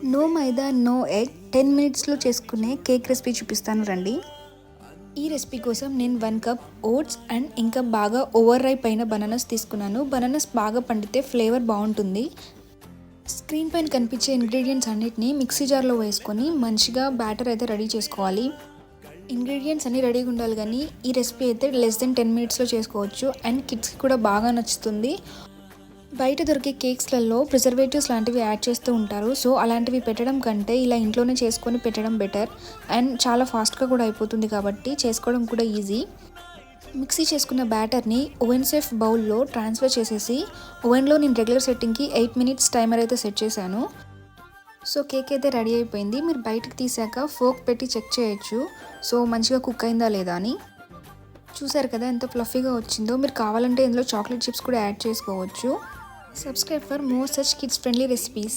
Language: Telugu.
నో మైదా నో ఎగ్ 10 మినిట్స్లో చేసుకునే కేక్ రెసిపీ చూపిస్తాను రండి. ఈ రెసిపీ కోసం నేను 1 కప్ ఓట్స్ అండ్ ఇంకా బాగా ఓవర్ రైప్ అయిన బనానాస్ తీసుకున్నాను. బనానాస్ బాగా పండితే ఫ్లేవర్ బాగుంటుంది. స్క్రీన్ పైన కనిపించే ఇంగ్రీడియంట్స్ అన్నిటిని మిక్సీ జార్లో వేసుకొని మంచిగా బ్యాటర్ అయితే రెడీ చేసుకోవాలి. ఇంగ్రీడియంట్స్ అన్నీ రెడీగా ఉండాలి, కానీ ఈ రెసిపీ అయితే లెస్ దెన్ 10 మినిట్స్లో చేసుకోవచ్చు అండ్ కిడ్స్కి కూడా బాగా నచ్చుతుంది. బయట దొరికే కేక్స్లలో ప్రిజర్వేటివ్స్ లాంటివి యాడ్ చేస్తూ ఉంటారు. సో అలాంటివి పెట్టడం కంటే ఇలా ఇంట్లోనే చేసుకొని పెట్టడం బెటర్ అండ్ చాలా ఫాస్ట్గా కూడా అయిపోతుంది కాబట్టి చేసుకోవడం కూడా ఈజీ. మిక్సీ చేసుకున్న బ్యాటర్ని ఓవెన్ సేఫ్ బౌల్లో ట్రాన్స్ఫర్ చేసేసి ఓవెన్లో నేను రెగ్యులర్ సెట్టింగ్కి 8 మినిట్స్ టైమర్ అయితే సెట్ చేశాను. సో కేక్ అయితే రెడీ అయిపోయింది. మీరు బయటకు తీసాక ఫోక్ పెట్టి చెక్ చేయొచ్చు సో మంచిగా కుక్ అయిందా లేదా అని. చూసారు కదా ఎంత ఫ్లఫీగా వచ్చిందో. మీరు కావాలంటే ఇందులో చాక్లెట్ చిప్స్ కూడా యాడ్ చేసుకోవచ్చు. Subscribe for more such kids friendly recipes.